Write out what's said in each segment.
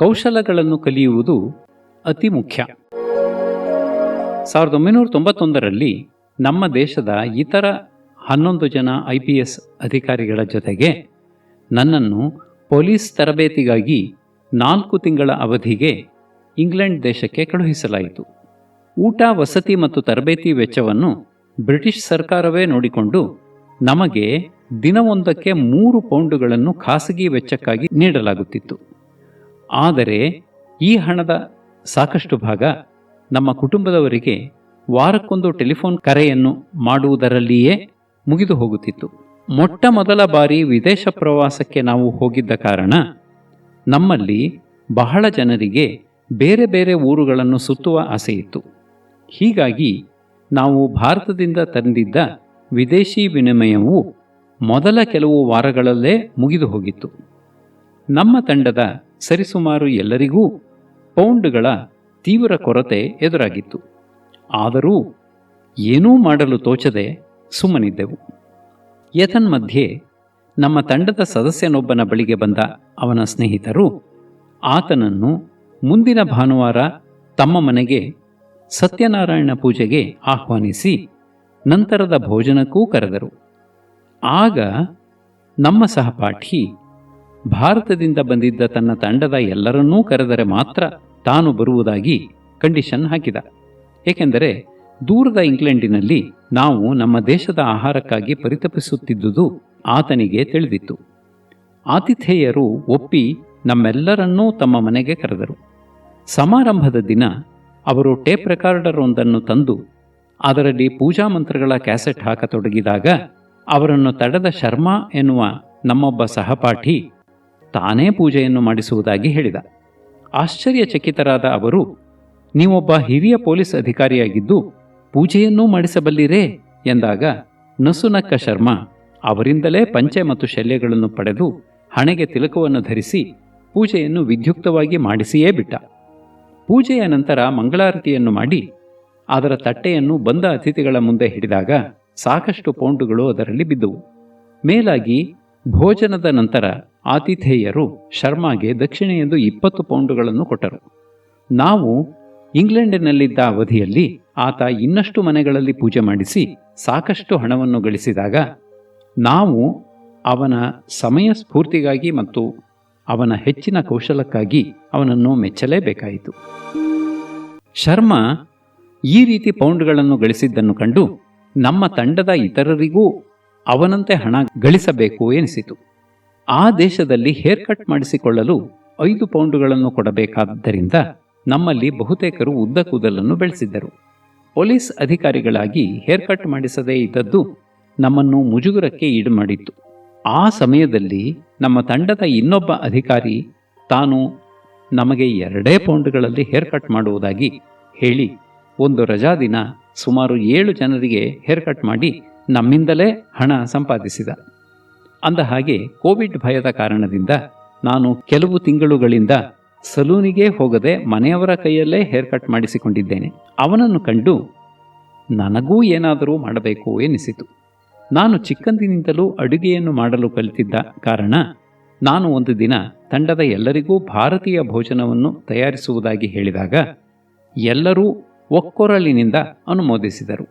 ಕೌಶಲಗಳನ್ನು ಕಲಿಯುವುದು ಅತಿ ಮುಖ್ಯ. 1991ರಲ್ಲಿ ನಮ್ಮ ದೇಶದ ಇತರ 11 ಜನ IPS ಅಧಿಕಾರಿಗಳ ಜೊತೆಗೆ ನನ್ನನ್ನು ಪೊಲೀಸ್ ತರಬೇತಿಗಾಗಿ 4 ತಿಂಗಳ ಅವಧಿಗೆ ಇಂಗ್ಲೆಂಡ್ ದೇಶಕ್ಕೆ ಕಳುಹಿಸಲಾಯಿತು. ಊಟ, ವಸತಿ ಮತ್ತು ತರಬೇತಿ ವೆಚ್ಚವನ್ನು ಬ್ರಿಟಿಷ್ ಸರ್ಕಾರವೇ ನೋಡಿಕೊಂಡು ನಮಗೆ ದಿನವೊಂದಕ್ಕೆ 3 ಪೌಂಡುಗಳನ್ನು ಖಾಸಗಿ ವೆಚ್ಚಕ್ಕಾಗಿ ನೀಡಲಾಗುತ್ತಿತ್ತು. ಆದರೆ ಈ ಹಣದ ಸಾಕಷ್ಟು ಭಾಗ ನಮ್ಮ ಕುಟುಂಬದವರಿಗೆ ವಾರಕ್ಕೊಂದು ಟೆಲಿಫೋನ್ ಕರೆಯನ್ನು ಮಾಡುವುದರಲ್ಲಿಯೇ ಮುಗಿದು ಹೋಗುತ್ತಿತ್ತು. ಮೊಟ್ಟ ಮೊದಲ ಬಾರಿ ವಿದೇಶ ಪ್ರವಾಸಕ್ಕೆ ನಾವು ಹೋಗಿದ್ದ ಕಾರಣ ನಮ್ಮಲ್ಲಿ ಬಹಳ ಜನರಿಗೆ ಬೇರೆ ಬೇರೆ ಊರುಗಳನ್ನು ಸುತ್ತುವ ಆಸೆಯಿತ್ತು. ಹೀಗಾಗಿ ನಾವು ಭಾರತದಿಂದ ತಂದಿದ್ದ ವಿದೇಶಿ ವಿನಿಮಯವು ಮೊದಲ ಕೆಲವು ವಾರಗಳಲ್ಲೇ ಮುಗಿದು ಹೋಗಿತ್ತು. ನಮ್ಮ ತಂಡದ ಸರಿಸುಮಾರು ಎಲ್ಲರಿಗೂ ಪೌಂಡ್ಗಳ ತೀವ್ರ ಕೊರತೆ ಎದುರಾಗಿತ್ತು. ಆದರೂ ಏನೂ ಮಾಡಲು ತೋಚದೆ ಸುಮ್ಮನಿದ್ದೆವು. ಏತನ್ಮಧ್ಯೆ ನಮ್ಮ ತಂಡದ ಸದಸ್ಯನೊಬ್ಬನ ಬಳಿಗೆ ಬಂದ ಅವನ ಸ್ನೇಹಿತರು ಆತನನ್ನು ಮುಂದಿನ ಭಾನುವಾರ ತಮ್ಮ ಮನೆಗೆ ಸತ್ಯನಾರಾಯಣ ಪೂಜೆಗೆ ಆಹ್ವಾನಿಸಿ ನಂತರದ ಭೋಜನಕ್ಕೂ ಕರೆದರು. ಆಗ ನಮ್ಮ ಸಹಪಾಠಿ ಭಾರತದಿಂದ ಬಂದಿದ್ದ ತನ್ನ ತಂಡದ ಎಲ್ಲರನ್ನೂ ಕರೆದರೆ ಮಾತ್ರ ತಾನು ಬರುವುದಾಗಿ ಕಂಡೀಷನ್ ಹಾಕಿದ. ಏಕೆಂದರೆ ದೂರದ ಇಂಗ್ಲೆಂಡಿನಲ್ಲಿ ನಾವು ನಮ್ಮ ದೇಶದ ಆಹಾರಕ್ಕಾಗಿ ಪರಿತಪಿಸುತ್ತಿದ್ದುದು ಆತನಿಗೆ ತಿಳಿದಿತ್ತು. ಆತಿಥೇಯರು ಒಪ್ಪಿ ನಮ್ಮೆಲ್ಲರನ್ನೂ ತಮ್ಮ ಮನೆಗೆ ಕರೆದರು. ಸಮಾರಂಭದ ದಿನ ಅವರು ಟೇಪ್ ರೆಕಾರ್ಡರ್ ಒಂದನ್ನು ತಂದು ಅದರಲ್ಲಿ ಪೂಜಾ ಮಂತ್ರಗಳ ಕ್ಯಾಸೆಟ್ ಹಾಕತೊಡಗಿದಾಗ ಅವರನ್ನು ತಡೆದ ಶರ್ಮಾ ಎನ್ನುವ ನಮ್ಮೊಬ್ಬ ಸಹಪಾಠಿ ತಾನೇ ಪೂಜೆಯನ್ನು ಮಾಡಿಸುವುದಾಗಿ ಹೇಳಿದ. ಆಶ್ಚರ್ಯಚಕಿತರಾದ ಅವರು, ನೀವೊಬ್ಬ ಹಿರಿಯ ಪೊಲೀಸ್ ಅಧಿಕಾರಿಯಾಗಿದ್ದು ಪೂಜೆಯನ್ನೂ ಮಾಡಿಸಬಲ್ಲಿರೇ ಎಂದಾಗ ನಸುನಕ್ಕ ಶರ್ಮಾ ಅವರಿಂದಲೇ ಪಂಚೆ ಮತ್ತು ಶಲ್ಯಗಳನ್ನು ಪಡೆದು ಹಣೆಗೆ ತಿಲಕವನ್ನು ಧರಿಸಿ ಪೂಜೆಯನ್ನು ವಿದ್ಯುಕ್ತವಾಗಿ ಮಾಡಿಸಿಯೇ ಬಿಟ್ಟ. ಪೂಜೆಯ ನಂತರ ಮಂಗಳಾರತಿಯನ್ನು ಮಾಡಿ ಅದರ ತಟ್ಟೆಯನ್ನು ಬಂದ ಅತಿಥಿಗಳ ಮುಂದೆ ಹಿಡಿದಾಗ ಸಾಕಷ್ಟು ಪೌಂಡುಗಳು ಅದರಲ್ಲಿ ಬಿದ್ದುವು. ಮೇಲಾಗಿ ಭೋಜನದ ನಂತರ ಆತಿಥೇಯರು ಶರ್ಮಾಗೆ ದಕ್ಷಿಣೆಯೆಂದು 20 ಪೌಂಡುಗಳನ್ನು ಕೊಟ್ಟರು. ನಾವು ಇಂಗ್ಲೆಂಡಿನಲ್ಲಿದ್ದ ಅವಧಿಯಲ್ಲಿ ಆತ ಇನ್ನಷ್ಟು ಮನೆಗಳಲ್ಲಿ ಪೂಜೆ ಮಾಡಿಸಿ ಸಾಕಷ್ಟು ಹಣವನ್ನು ಗಳಿಸಿದಾಗ ನಾವು ಅವನ ಸಮಯ ಸ್ಫೂರ್ತಿಗಾಗಿ ಮತ್ತು ಅವನ ಹೆಚ್ಚಿನ ಕೌಶಲಕ್ಕಾಗಿ ಅವನನ್ನು ಮೆಚ್ಚಲೇಬೇಕಾಯಿತು. ಶರ್ಮಾ ಈ ರೀತಿ ಪೌಂಡ್ಗಳನ್ನು ಗಳಿಸಿದ್ದನ್ನು ಕಂಡು ನಮ್ಮ ತಂಡದ ಇತರರಿಗೂ ಅವನಂತೆ ಹಣ ಗಳಿಸಬೇಕು ಎನಿಸಿತು. ಆ ದೇಶದಲ್ಲಿ ಹೇರ್ ಕಟ್ ಮಾಡಿಸಿಕೊಳ್ಳಲು 5 ಪೌಂಡುಗಳನ್ನು ಕೊಡಬೇಕಾದ್ದರಿಂದ ನಮ್ಮಲ್ಲಿ ಬಹುತೇಕರು ಉದ್ದ ಕೂದಲನ್ನು ಬೆಳೆಸಿದ್ದರು. ಪೊಲೀಸ್ ಅಧಿಕಾರಿಗಳಾಗಿ ಹೇರ್ ಕಟ್ ಮಾಡಿಸದೇ ಇದ್ದದ್ದು ನಮ್ಮನ್ನು ಮುಜುಗರಕ್ಕೆ ಈಡು ಮಾಡಿತ್ತು. ಆ ಸಮಯದಲ್ಲಿ ನಮ್ಮ ತಂಡದ ಇನ್ನೊಬ್ಬ ಅಧಿಕಾರಿ ತಾನು ನಮಗೆ 2 ಪೌಂಡ್ಗಳಲ್ಲಿ ಹೇರ್ ಕಟ್ ಮಾಡುವುದಾಗಿ ಹೇಳಿ ಒಂದು ರಜಾ ದಿನ ಸುಮಾರು 7 ಜನರಿಗೆ ಹೇರ್ ಕಟ್ ಮಾಡಿ ನಮ್ಮಿಂದಲೇ ಹಣ ಸಂಪಾದಿಸಿದ. ಅಂದ ಹಾಗೆ ಕೋವಿಡ್ ಭಯದ ಕಾರಣದಿಂದ ನಾನು ಕೆಲವು ತಿಂಗಳುಗಳಿಂದ ಸಲೂನಿಗೆ ಹೋಗದೆ ಮನೆಯವರ ಕೈಯಲ್ಲೇ ಹೇರ್ ಕಟ್ ಮಾಡಿಸಿಕೊಂಡಿದ್ದೇನೆ. ಅವನನ್ನು ಕಂಡು ನನಗೂ ಏನಾದರೂ ಮಾಡಬೇಕು ಎನಿಸಿತು. ನಾನು ಚಿಕ್ಕಂದಿನಿಂದಲೂ ಅಡುಗೆಯನ್ನು ಮಾಡಲು ಕಲಿತಿದ್ದ ಕಾರಣ ನಾನು ಒಂದು ದಿನ ತಂಡದ ಎಲ್ಲರಿಗೂ ಭಾರತೀಯ ಭೋಜನವನ್ನು ತಯಾರಿಸುವುದಾಗಿ ಹೇಳಿದಾಗ ಎಲ್ಲರೂ ಒಕ್ಕೊರಲಿನಿಂದ ಅನುಮೋದಿಸಿದರು.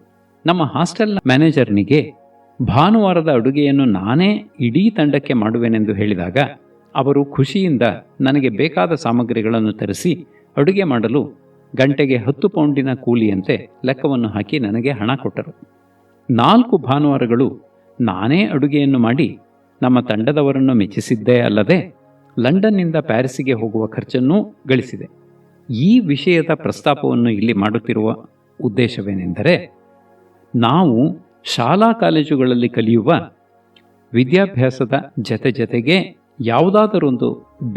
ನಮ್ಮ ಹಾಸ್ಟೆಲ್ನ ಮ್ಯಾನೇಜರ್ನಿಗೆ ಭಾನುವಾರದ ಅಡುಗೆಯನ್ನು ನಾನೇ ಇಡೀ ತಂಡಕ್ಕೆ ಮಾಡುವೆನೆಂದು ಹೇಳಿದಾಗ ಅವರು ಖುಷಿಯಿಂದ ನನಗೆ ಬೇಕಾದ ಸಾಮಗ್ರಿಗಳನ್ನು ತರಿಸಿ ಅಡುಗೆ ಮಾಡಲು ಗಂಟೆಗೆ 10 ಪೌಂಡಿನ ಕೂಲಿಯಂತೆ ಲೆಕ್ಕವನ್ನು ಹಾಕಿ ನನಗೆ ಹಣ ಕೊಟ್ಟರು. 4 ಭಾನುವಾರಗಳು ನಾನೇ ಅಡುಗೆಯನ್ನು ಮಾಡಿ ನಮ್ಮ ತಂಡದವರನ್ನು ಮೆಚ್ಚಿಸಿದ್ದೇ ಅಲ್ಲದೆ ಲಂಡನ್ನಿಂದ ಪ್ಯಾರಿಸ್ಸಿಗೆ ಹೋಗುವ ಖರ್ಚನ್ನೂ ಗಳಿಸಿದೆ. ಈ ವಿಷಯದ ಪ್ರಸ್ತಾಪವನ್ನು ಇಲ್ಲಿ ಮಾಡುತ್ತಿರುವ ಉದ್ದೇಶವೇನೆಂದರೆ, ನಾವು ಶಾಲಾ ಕಾಲೇಜುಗಳಲ್ಲಿ ಕಲಿಯುವ ವಿದ್ಯಾಭ್ಯಾಸದ ಜೊತೆಗೆ ಯಾವುದಾದರೊಂದು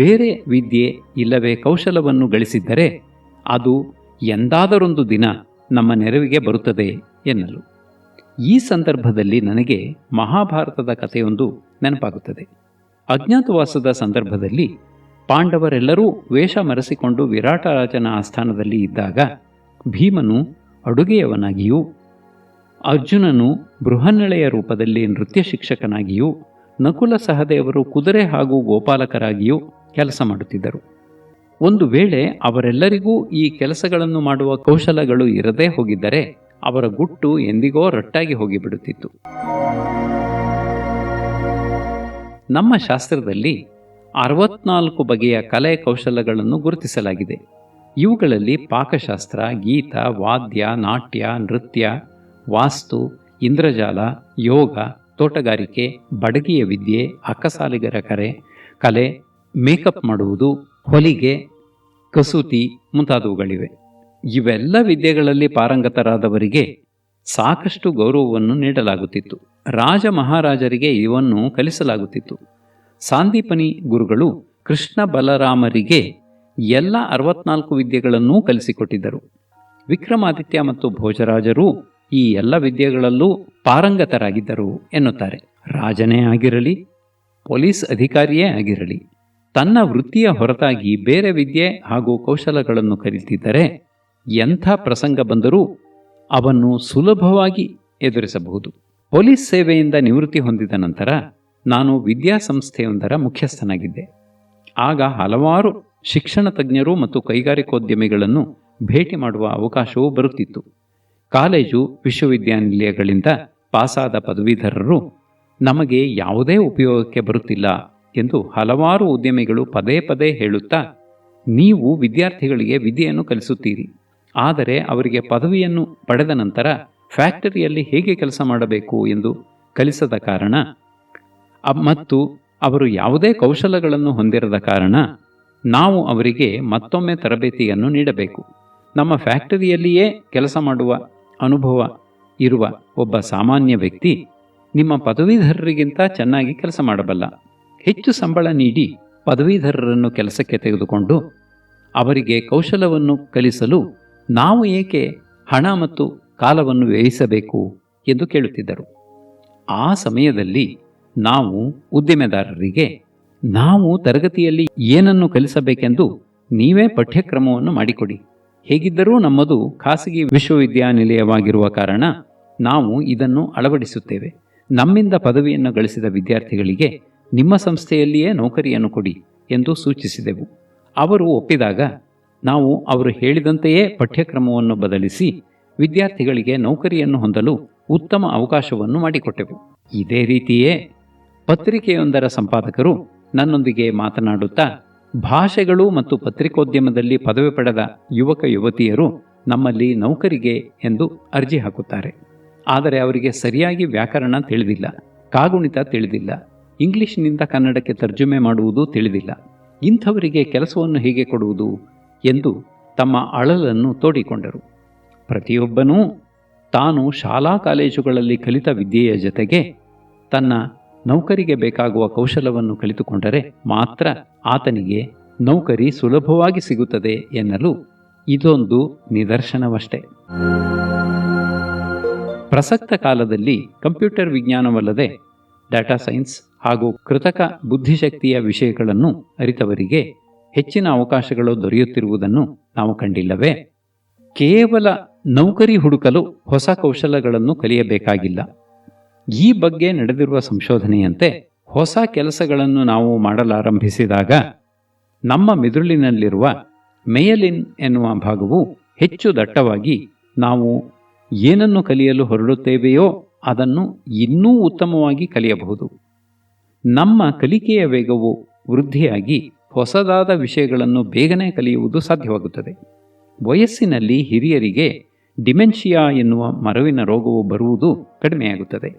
ಬೇರೆ ವಿದ್ಯೆ ಇಲ್ಲವೇ ಕೌಶಲವನ್ನು ಗಳಿಸಿದ್ದರೆ ಅದು ಎಂದಾದರೊಂದು ದಿನ ನಮ್ಮ ನೆರವಿಗೆ ಬರುತ್ತದೆ ಎನ್ನಲು. ಈ ಸಂದರ್ಭದಲ್ಲಿ ನನಗೆ ಮಹಾಭಾರತದ ಕಥೆಯೊಂದು ನೆನಪಾಗುತ್ತದೆ. ಅಜ್ಞಾತವಾಸದ ಸಂದರ್ಭದಲ್ಲಿ ಪಾಂಡವರೆಲ್ಲರೂ ವೇಷ ಮರೆಸಿಕೊಂಡು ವಿರಾಟ ರಾಜನ ಆಸ್ಥಾನದಲ್ಲಿ ಇದ್ದಾಗ ಭೀಮನು ಅಡುಗೆಯವನಾಗಿಯೂ ಅರ್ಜುನನು ಬೃಹನ್ನಳೆಯ ರೂಪದಲ್ಲಿ ನೃತ್ಯ ಶಿಕ್ಷಕನಾಗಿಯೂ ನಕುಲ ಸಹದೇವರು ಕುದುರೆ ಹಾಗೂ ಗೋಪಾಲಕರಾಗಿಯೂ ಕೆಲಸ ಮಾಡುತ್ತಿದ್ದರು. ಒಂದು ವೇಳೆ ಅವರೆಲ್ಲರಿಗೂ ಈ ಕೆಲಸಗಳನ್ನು ಮಾಡುವ ಕೌಶಲಗಳು ಇರದೇ ಹೋಗಿದ್ದರೆ ಅವರ ಗುಟ್ಟು ಎಂದಿಗೋ ರಟ್ಟಾಗಿ ಹೋಗಿಬಿಡುತ್ತಿತ್ತು. ನಮ್ಮ ಶಾಸ್ತ್ರದಲ್ಲಿ 64 ಬಗೆಯ ಕಲೆ ಕೌಶಲಗಳನ್ನು ಗುರುತಿಸಲಾಗಿದೆ. ಇವುಗಳಲ್ಲಿ ಪಾಕಶಾಸ್ತ್ರ, ಗೀತ, ವಾದ್ಯ, ನಾಟ್ಯ, ನೃತ್ಯ, ವಾಸ್ತು, ಇಂದ್ರಜಾಲ, ಯೋಗ, ತೋಟಗಾರಿಕೆ, ಬಡಗಿಯ ವಿದ್ಯೆ, ಅಕ್ಕಸಾಲಿಗರ ಕಲೆ, ಮೇಕಪ್ ಮಾಡುವುದು, ಹೊಲಿಗೆ, ಕಸೂತಿ ಮುಂತಾದವುಗಳಿವೆ. ಇವೆಲ್ಲ ವಿದ್ಯೆಗಳಲ್ಲಿ ಪಾರಂಗತರಾದವರಿಗೆ ಸಾಕಷ್ಟು ಗೌರವವನ್ನು ನೀಡಲಾಗುತ್ತಿತ್ತು. ರಾಜ ಮಹಾರಾಜರಿಗೆ ಇವನ್ನು ಕಲಿಸಲಾಗುತ್ತಿತ್ತು. ಸಾಂದೀಪನಿ ಗುರುಗಳು ಕೃಷ್ಣ ಬಲರಾಮರಿಗೆ ಎಲ್ಲ 64 ವಿದ್ಯೆಗಳನ್ನೂ ಕಲಿಸಿಕೊಟ್ಟಿದ್ದರು. ವಿಕ್ರಮಾದಿತ್ಯ ಮತ್ತು ಭೋಜರಾಜರು ಈ ಎಲ್ಲ ವಿದ್ಯೆಗಳಲ್ಲೂ ಪಾರಂಗತರಾಗಿದ್ದರು ಎನ್ನುತ್ತಾರೆ. ರಾಜನೇ ಆಗಿರಲಿ, ಪೊಲೀಸ್ ಅಧಿಕಾರಿಯೇ ಆಗಿರಲಿ, ತನ್ನ ವೃತ್ತಿಯ ಹೊರತಾಗಿ ಬೇರೆ ವಿದ್ಯೆ ಹಾಗೂ ಕೌಶಲಗಳನ್ನು ಕಲಿತಿದ್ದರೆ ಎಂಥ ಪ್ರಸಂಗ ಬಂದರೂ ಅವನ್ನು ಸುಲಭವಾಗಿ ಎದುರಿಸಬಹುದು. ಪೊಲೀಸ್ ಸೇವೆಯಿಂದ ನಿವೃತ್ತಿ ಹೊಂದಿದ ನಂತರ ನಾನು ವಿದ್ಯಾಸಂಸ್ಥೆಯೊಂದರ ಮುಖ್ಯಸ್ಥನಾಗಿದ್ದೆ. ಆಗ ಹಲವಾರು ಶಿಕ್ಷಣ ತಜ್ಞರು ಮತ್ತು ಕೈಗಾರಿಕೋದ್ಯಮಿಗಳನ್ನು ಭೇಟಿ ಮಾಡುವ ಅವಕಾಶವೂ ಬರುತ್ತಿತ್ತು. ಕಾಲೇಜು, ವಿಶ್ವವಿದ್ಯಾನಿಲಯಗಳಿಂದ ಪಾಸಾದ ಪದವೀಧರರು ನಮಗೆ ಯಾವುದೇ ಉಪಯೋಗಕ್ಕೆ ಬರುತ್ತಿಲ್ಲ ಎಂದು ಹಲವಾರು ಉದ್ಯಮಿಗಳು ಪದೇ ಪದೇ ಹೇಳುತ್ತಾ, ನೀವು ವಿದ್ಯಾರ್ಥಿಗಳಿಗೆ ವಿದ್ಯೆಯನ್ನು ಕಲಿಸುತ್ತೀರಿ, ಆದರೆ ಅವರಿಗೆ ಪದವಿಯನ್ನು ಪಡೆದ ನಂತರ ಫ್ಯಾಕ್ಟರಿಯಲ್ಲಿ ಹೇಗೆ ಕೆಲಸ ಮಾಡಬೇಕು ಎಂದು ಕಲಿಸದ ಕಾರಣ ಮತ್ತು ಅವರು ಯಾವುದೇ ಕೌಶಲಗಳನ್ನು ಹೊಂದಿರದ ಕಾರಣ ನಾವು ಅವರಿಗೆ ಮತ್ತೊಮ್ಮೆ ತರಬೇತಿಯನ್ನು ನೀಡಬೇಕು. ನಮ್ಮ ಫ್ಯಾಕ್ಟರಿಯಲ್ಲಿಯೇ ಕೆಲಸ ಮಾಡುವ ಅನುಭವ ಇರುವ ಒಬ್ಬ ಸಾಮಾನ್ಯ ವ್ಯಕ್ತಿ ನಿಮ್ಮ ಪದವೀಧರರಿಗಿಂತ ಚೆನ್ನಾಗಿ ಕೆಲಸ ಮಾಡಬಲ್ಲ. ಹೆಚ್ಚು ಸಂಬಳ ನೀಡಿ ಪದವೀಧರರನ್ನು ಕೆಲಸಕ್ಕೆ ತೆಗೆದುಕೊಂಡು ಅವರಿಗೆ ಕೌಶಲವನ್ನು ಕಲಿಸಲು ನಾವು ಏಕೆ ಹಣ ಮತ್ತು ಕಾಲವನ್ನು ವ್ಯಯಿಸಬೇಕು ಎಂದು ಕೇಳುತ್ತಿದ್ದರು. ಆ ಸಮಯದಲ್ಲಿ ನಾವು ಉದ್ದಿಮೆದಾರರಿಗೆ, ನಾವು ತರಗತಿಯಲ್ಲಿ ಏನನ್ನು ಕಲಿಸಬೇಕೆಂದು ನೀವೇ ಪಠ್ಯಕ್ರಮವನ್ನು ಮಾಡಿಕೊಡಿ, ಹೇಗಿದ್ದರೂ ನಮ್ಮದು ಖಾಸಗಿ ವಿಶ್ವವಿದ್ಯಾನಿಲಯವಾಗಿರುವ ಕಾರಣ ನಾವು ಇದನ್ನು ಅಳವಡಿಸುತ್ತೇವೆ, ನಮ್ಮಿಂದ ಪದವಿಯನ್ನು ಗಳಿಸಿದ ವಿದ್ಯಾರ್ಥಿಗಳಿಗೆ ನಿಮ್ಮ ಸಂಸ್ಥೆಯಲ್ಲಿಯೇ ನೌಕರಿಯನ್ನು ಕೊಡಿ ಎಂದು ಸೂಚಿಸಿದೆವು. ಅವರು ಒಪ್ಪಿದಾಗ ನಾವು ಅವರು ಹೇಳಿದಂತೆಯೇ ಪಠ್ಯಕ್ರಮವನ್ನು ಬದಲಿಸಿ ವಿದ್ಯಾರ್ಥಿಗಳಿಗೆ ನೌಕರಿಯನ್ನು ಹೊಂದಲು ಉತ್ತಮ ಅವಕಾಶವನ್ನು ಮಾಡಿಕೊಟ್ಟೆವು. ಇದೇ ರೀತಿಯೇ ಪತ್ರಿಕೆಯೊಂದರ ಸಂಪಾದಕರು ನನ್ನೊಂದಿಗೆ ಮಾತನಾಡುತ್ತಾ, ಭಾಷೆಗಳು ಮತ್ತು ಪತ್ರಿಕೋದ್ಯಮದಲ್ಲಿ ಪದವಿ ಪಡೆದ ಯುವಕ ಯುವತಿಯರು ನಮ್ಮಲ್ಲಿ ನೌಕರಿಗೆ ಎಂದು ಅರ್ಜಿ ಹಾಕುತ್ತಾರೆ. ಆದರೆ ಅವರಿಗೆ ಸರಿಯಾಗಿ ವ್ಯಾಕರಣ ತಿಳಿದಿಲ್ಲ, ಕಾಗುಣಿತ ತಿಳಿದಿಲ್ಲ, ಇಂಗ್ಲಿಷ್ನಿಂದ ಕನ್ನಡಕ್ಕೆ ತರ್ಜುಮೆ ಮಾಡುವುದು ತಿಳಿದಿಲ್ಲ. ಇಂಥವರಿಗೆ ಕೆಲಸವನ್ನು ಹೇಗೆ ಕೊಡುವುದು ಎಂದು ತಮ್ಮ ಅಳಲನ್ನು ತೋಡಿಕೊಂಡರು. ಪ್ರತಿಯೊಬ್ಬನೂ ತಾನು ಶಾಲಾ ಕಾಲೇಜುಗಳಲ್ಲಿ ಕಲಿತ ವಿದ್ಯೆಯ ಜೊತೆಗೆ ತನ್ನ ನೌಕರಿಗೆ ಬೇಕಾಗುವ ಕೌಶಲವನ್ನು ಕಲಿತುಕೊಂಡರೆ ಮಾತ್ರ ಆತನಿಗೆ ನೌಕರಿ ಸುಲಭವಾಗಿ ಸಿಗುತ್ತದೆ ಎನ್ನಲು ಇದೊಂದು ನಿದರ್ಶನವಷ್ಟೇ. ಪ್ರಸಕ್ತ ಕಾಲದಲ್ಲಿ ಕಂಪ್ಯೂಟರ್ ವಿಜ್ಞಾನವಲ್ಲದೆ ಡಾಟಾ ಸೈನ್ಸ್ ಹಾಗೂ ಕೃತಕ ಬುದ್ಧಿಶಕ್ತಿಯ ವಿಷಯಗಳನ್ನು ಅರಿತವರಿಗೆ ಹೆಚ್ಚಿನ ಅವಕಾಶಗಳು ದೊರೆಯುತ್ತಿರುವುದನ್ನು ನಾವು ಕಂಡಿಲ್ಲವೇ? ಕೇವಲ ನೌಕರಿ ಹುಡುಕಲು ಹೊಸ ಕೌಶಲಗಳನ್ನು ಕಲಿಯಬೇಕಾಗಿಲ್ಲ. ಈ ಬಗ್ಗೆ ನಡೆದಿರುವ ಸಂಶೋಧನೆಯಂತೆ ಹೊಸ ಕೆಲಸಗಳನ್ನು ನಾವು ಮಾಡಲಾರಂಭಿಸಿದಾಗ ನಮ್ಮ ಮಿದುಳಿನಲ್ಲಿರುವ ಮೆಯಲಿನ್ ಎನ್ನುವ ಭಾಗವು ಹೆಚ್ಚು ದಟ್ಟವಾಗಿ ನಾವು ಏನನ್ನು ಕಲಿಯಲು ಹೊರಡುತ್ತೇವೆಯೋ ಅದನ್ನು ಇನ್ನೂ ಉತ್ತಮವಾಗಿ ಕಲಿಯಬಹುದು. ನಮ್ಮ ಕಲಿಕೆಯ ವೇಗವು ವೃದ್ಧಿಯಾಗಿ ಹೊಸದಾದ ವಿಷಯಗಳನ್ನು ಬೇಗನೆ ಕಲಿಯುವುದು ಸಾಧ್ಯವಾಗುತ್ತದೆ. ವಯಸ್ಸಿನಲ್ಲಿ ಹಿರಿಯರಿಗೆ ಡಿಮೆನ್ಷಿಯಾ ಎನ್ನುವ ಮರವಿನ ರೋಗವು ಬರುವುದು ಕಡಿಮೆಯಾಗುತ್ತದೆ.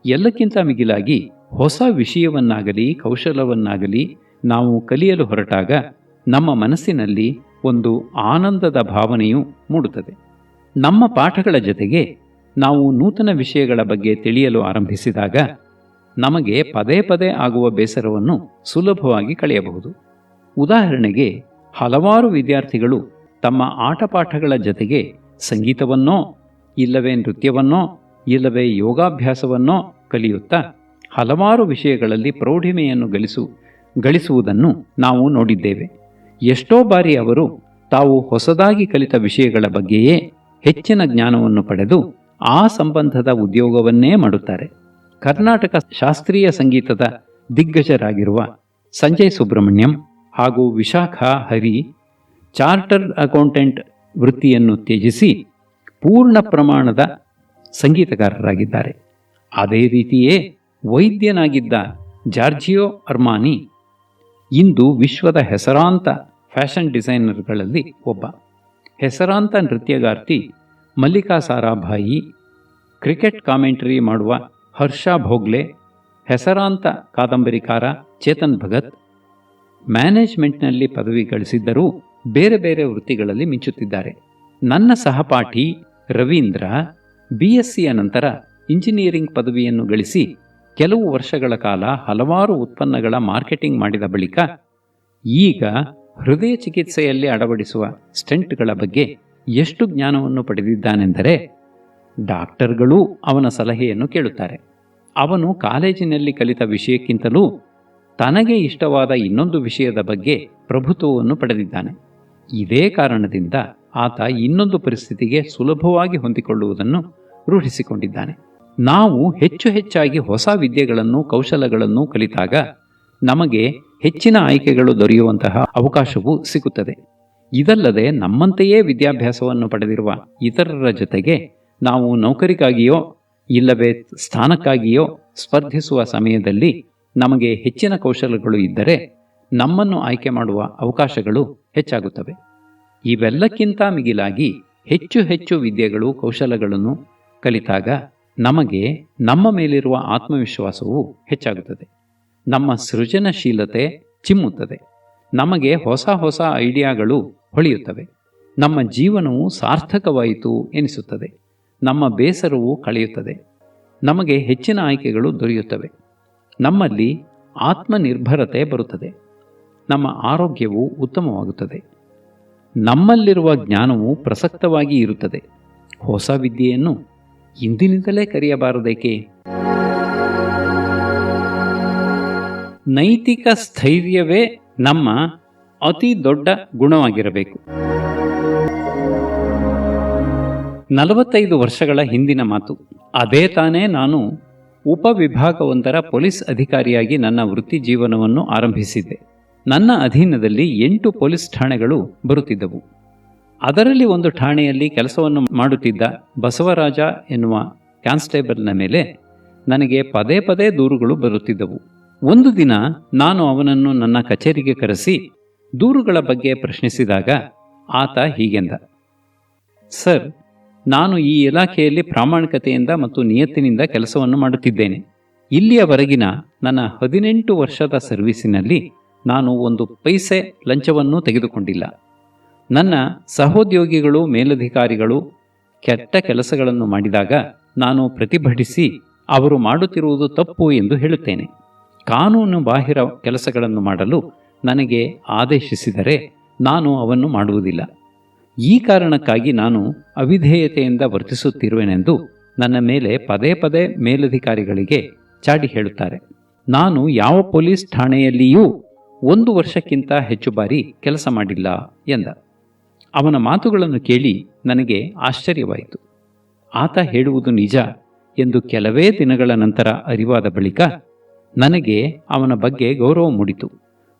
ಎಲ್ಲಕ್ಕಿಂತ ಮಿಗಿಲಾಗಿ ಹೊಸ ವಿಷಯವನ್ನಾಗಲಿ ಕೌಶಲವನ್ನಾಗಲಿ ನಾವು ಕಲಿಯಲು ಹೊರಟಾಗ ನಮ್ಮ ಮನಸ್ಸಿನಲ್ಲಿ ಒಂದು ಆನಂದದ ಭಾವನೆಯು ಮೂಡುತ್ತದೆ. ನಮ್ಮ ಪಾಠಗಳ ಜೊತೆಗೆ ನಾವು ನೂತನ ವಿಷಯಗಳ ಬಗ್ಗೆ ತಿಳಿಯಲು ಆರಂಭಿಸಿದಾಗ ನಮಗೆ ಪದೇ ಪದೇ ಆಗುವ ಬೇಸರವನ್ನು ಸುಲಭವಾಗಿ ಕಳೆಯಬಹುದು. ಉದಾಹರಣೆಗೆ, ಹಲವಾರು ವಿದ್ಯಾರ್ಥಿಗಳು ತಮ್ಮ ಆಟಪಾಠಗಳ ಜೊತೆಗೆ ಸಂಗೀತವನ್ನೋ ಇಲ್ಲವೇ ನೃತ್ಯವನ್ನೋ ಇಲ್ಲವೇ ಯೋಗಾಭ್ಯಾಸವನ್ನೋ ಕಲಿಯುತ್ತಾ ಹಲವಾರು ವಿಷಯಗಳಲ್ಲಿ ಪ್ರೌಢಿಮೆಯನ್ನು ಗಳಿಸುವುದನ್ನು ನಾವು ನೋಡಿದ್ದೇವೆ. ಎಷ್ಟೋ ಬಾರಿ ಅವರು ತಾವು ಹೊಸದಾಗಿ ಕಲಿತ ವಿಷಯಗಳ ಬಗ್ಗೆಯೇ ಹೆಚ್ಚಿನ ಜ್ಞಾನವನ್ನು ಪಡೆದು ಆ ಸಂಬಂಧದ ಉದ್ಯೋಗವನ್ನೇ ಮಾಡುತ್ತಾರೆ. ಕರ್ನಾಟಕ ಶಾಸ್ತ್ರೀಯ ಸಂಗೀತದ ದಿಗ್ಗಜರಾಗಿರುವ ಸಂಜಯ್ ಸುಬ್ರಹ್ಮಣ್ಯಂ ಹಾಗೂ ವಿಶಾಖಾ ಹರಿ ಚಾರ್ಟರ್ಡ್ ಅಕೌಂಟೆಂಟ್ ವೃತ್ತಿಯನ್ನು ತ್ಯಜಿಸಿ ಪೂರ್ಣ ಪ್ರಮಾಣದ ಸಂಗೀತಗಾರರಾಗಿದ್ದಾರೆ. ಅದೇ ರೀತಿಯೇ ವೈದ್ಯನಾಗಿದ್ದ ಜಾರ್ಜಿಯೋ ಅರ್ಮಾನಿ ಇಂದು ವಿಶ್ವದ ಹೆಸರಾಂತ ಫ್ಯಾಷನ್ ಡಿಸೈನರ್ಗಳಲ್ಲಿ ಒಬ್ಬ. ಹೆಸರಾಂತ ನೃತ್ಯಗಾರ್ತಿ ಮಲ್ಲಿಕಾ ಸಾರಾಭಾಯಿ, ಕ್ರಿಕೆಟ್ ಕಾಮೆಂಟರಿ ಮಾಡುವ ಹರ್ಷ ಭೋಗ್ಲೆ, ಹೆಸರಾಂತ ಕಾದಂಬರಿಕಾರ ಚೇತನ್ ಭಗತ್ ಮ್ಯಾನೇಜ್ಮೆಂಟ್ನಲ್ಲಿ ಪದವಿ ಗಳಿಸಿದ್ದರೂ ಬೇರೆ ಬೇರೆ ವೃತ್ತಿಗಳಲ್ಲಿ ಮಿಂಚುತ್ತಿದ್ದಾರೆ. ನನ್ನ ಸಹಪಾಠಿ ರವೀಂದ್ರ BSc ನಂತರ ಇಂಜಿನಿಯರಿಂಗ್ ಪದವಿಯನ್ನು ಗಳಿಸಿ ಕೆಲವು ವರ್ಷಗಳ ಕಾಲ ಹಲವಾರು ಉತ್ಪನ್ನಗಳ ಮಾರ್ಕೆಟಿಂಗ್ ಮಾಡಿದ ಬಳಿಕ ಈಗ ಹೃದಯ ಚಿಕಿತ್ಸೆಯಲ್ಲಿ ಅಳವಡಿಸುವ ಸ್ಟೆಂಟ್ಗಳ ಬಗ್ಗೆ ಎಷ್ಟು ಜ್ಞಾನವನ್ನು ಪಡೆದಿದ್ದಾನೆಂದರೆ ಡಾಕ್ಟರ್ಗಳೂ ಅವನ ಸಲಹೆಯನ್ನು ಕೇಳುತ್ತಾರೆ. ಅವನು ಕಾಲೇಜಿನಲ್ಲಿ ಕಲಿತ ವಿಷಯಕ್ಕಿಂತಲೂ ತನಗೆ ಇಷ್ಟವಾದ ಇನ್ನೊಂದು ವಿಷಯದ ಬಗ್ಗೆ ಪ್ರಭುತ್ವವನ್ನು ಪಡೆದಿದ್ದಾನೆ. ಇದೇ ಕಾರಣದಿಂದ ಆತ ಇನ್ನೊಂದು ಪರಿಸ್ಥಿತಿಗೆ ಸುಲಭವಾಗಿ ಹೊಂದಿಕೊಳ್ಳುವುದನ್ನು ರೂಢಿಸಿಕೊಂಡಿದ್ದಾನೆ. ನಾವು ಹೆಚ್ಚು ಹೆಚ್ಚಾಗಿ ಹೊಸ ವಿದ್ಯೆಗಳನ್ನು ಕೌಶಲಗಳನ್ನು ಕಲಿತಾಗ ನಮಗೆ ಹೆಚ್ಚಿನ ಆಯ್ಕೆಗಳು ದೊರೆಯುವಂತಹ ಅವಕಾಶವೂ ಸಿಗುತ್ತದೆ. ಇದಲ್ಲದೆ ನಮ್ಮಂತೆಯೇ ವಿದ್ಯಾಭ್ಯಾಸವನ್ನು ಪಡೆದಿರುವ ಇತರರ ಜೊತೆಗೆ ನಾವು ನೌಕರಿಗಾಗಿಯೋ ಇಲ್ಲವೇ ಸ್ಥಾನಕ್ಕಾಗಿಯೋ ಸ್ಪರ್ಧಿಸುವ ಸಮಯದಲ್ಲಿ ನಮಗೆ ಹೆಚ್ಚಿನ ಕೌಶಲಗಳು ಇದ್ದರೆ ನಮ್ಮನ್ನು ಆಯ್ಕೆ ಮಾಡುವ ಅವಕಾಶಗಳು ಹೆಚ್ಚಾಗುತ್ತವೆ. ಇವೆಲ್ಲಕ್ಕಿಂತ ಮಿಗಿಲಾಗಿ ಹೆಚ್ಚು ಹೆಚ್ಚು ವಿದ್ಯೆಗಳು ಕೌಶಲಗಳನ್ನು ಕಲಿತಾಗ ನಮಗೆ ನಮ್ಮ ಮೇಲಿರುವ ಆತ್ಮವಿಶ್ವಾಸವು ಹೆಚ್ಚಾಗುತ್ತದೆ. ನಮ್ಮ ಸೃಜನಶೀಲತೆ ಚಿಮ್ಮುತ್ತದೆ. ನಮಗೆ ಹೊಸ ಹೊಸ ಐಡಿಯಾಗಳು ಹೊಳೆಯುತ್ತವೆ. ನಮ್ಮ ಜೀವನವು ಸಾರ್ಥಕವಾಯಿತು ಎನಿಸುತ್ತದೆ. ನಮ್ಮ ಬೇಸರವು ಕಳೆಯುತ್ತದೆ. ನಮಗೆ ಹೆಚ್ಚಿನ ಆಯ್ಕೆಗಳು ದೊರೆಯುತ್ತವೆ. ನಮ್ಮಲ್ಲಿ ಆತ್ಮನಿರ್ಭರತೆ ಬರುತ್ತದೆ. ನಮ್ಮ ಆರೋಗ್ಯವು ಉತ್ತಮವಾಗುತ್ತದೆ. ನಮ್ಮಲ್ಲಿರುವ ಜ್ಞಾನವು ಪ್ರಸಕ್ತವಾಗಿ ಇರುತ್ತದೆ. ಹೊಸ ವಿದ್ಯೆಯನ್ನು ಇಂದಿನಿಂದಲೇ ಕರೆಯಬಾರದೇಕೆ? ನೈತಿಕ ಸ್ಥೈರ್ಯವೇ ನಮ್ಮ ಅತಿ ದೊಡ್ಡ ಗುಣವಾಗಿರಬೇಕು. 45 ವರ್ಷಗಳ ಹಿಂದಿನ ಮಾತು. ಅದೇ ತಾನೇ ನಾನು ಉಪವಿಭಾಗವೊಂದರ ಪೊಲೀಸ್ ಅಧಿಕಾರಿಯಾಗಿ ನನ್ನ ವೃತ್ತಿ ಜೀವನವನ್ನು ಆರಂಭಿಸಿದ್ದೆ. ನನ್ನ ಅಧೀನದಲ್ಲಿ 8 ಪೊಲೀಸ್ ಠಾಣೆಗಳು ಬರುತ್ತಿದ್ದವು. ಅದರಲ್ಲಿ ಒಂದು ಠಾಣೆಯಲ್ಲಿ ಕೆಲಸವನ್ನು ಮಾಡುತ್ತಿದ್ದ ಬಸವರಾಜ ಎನ್ನುವ ಕಾನ್ಸ್ಟೇಬಲ್ನ ಮೇಲೆ ನನಗೆ ಪದೇ ಪದೇ ದೂರುಗಳು ಬರುತ್ತಿದ್ದವು. ಒಂದು ದಿನ ನಾನು ಅವನನ್ನು ನನ್ನ ಕಚೇರಿಗೆ ಕರೆಸಿ ದೂರುಗಳ ಬಗ್ಗೆ ಪ್ರಶ್ನಿಸಿದಾಗ ಆತ ಹೀಗೆಂದ: ಸರ್, ನಾನು ಈ ಇಲಾಖೆಯಲ್ಲಿ ಪ್ರಾಮಾಣಿಕತೆಯಿಂದ ಮತ್ತು ನಿಯತ್ತಿನಿಂದ ಕೆಲಸವನ್ನು ಮಾಡುತ್ತಿದ್ದೇನೆ. ಇಲ್ಲಿಯವರೆಗಿನ ನನ್ನ 18 ವರ್ಷದ ಸರ್ವೀಸಿನಲ್ಲಿ ನಾನು ಒಂದು ಪೈಸೆ ಲಂಚವನ್ನೂ ತೆಗೆದುಕೊಂಡಿಲ್ಲ. ನನ್ನ ಸಹೋದ್ಯೋಗಿಗಳು ಮೇಲಧಿಕಾರಿಗಳು ಕೆಟ್ಟ ಕೆಲಸಗಳನ್ನು ಮಾಡಿದಾಗ ನಾನು ಪ್ರತಿಭಟಿಸಿ ಅವರು ಮಾಡುತ್ತಿರುವುದು ತಪ್ಪು ಎಂದು ಹೇಳುತ್ತೇನೆ. ಕಾನೂನು ಬಾಹಿರ ಕೆಲಸಗಳನ್ನು ಮಾಡಲು ನನಗೆ ಆದೇಶಿಸಿದರೆ ನಾನು ಅವನ್ನು ಮಾಡುವುದಿಲ್ಲ. ಈ ಕಾರಣಕ್ಕಾಗಿ ನಾನು ಅವಿಧೇಯತೆಯಿಂದ ವರ್ತಿಸುತ್ತಿರುವೆನೆಂದು ನನ್ನ ಮೇಲೆ ಪದೇ ಪದೇ ಮೇಲಧಿಕಾರಿಗಳಿಗೆ ಚಾಡಿ ಹೇಳುತ್ತಾರೆ. ನಾನು ಯಾವ ಪೊಲೀಸ್ ಠಾಣೆಯಲ್ಲಿಯೂ 1 ವರ್ಷಕ್ಕಿಂತ ಹೆಚ್ಚು ಬಾರಿ ಕೆಲಸ ಮಾಡಿಲ್ಲ ಎಂದ. ಅವನ ಮಾತುಗಳನ್ನು ಕೇಳಿ ನನಗೆ ಆಶ್ಚರ್ಯವಾಯಿತು. ಆತ ಹೇಳುವುದು ನಿಜ ಎಂದು ಕೆಲವೇ ದಿನಗಳ ನಂತರ ಅರಿವಾದ ಬಳಿಕ ನನಗೆ ಅವನ ಬಗ್ಗೆ ಗೌರವ ಮೂಡಿತು.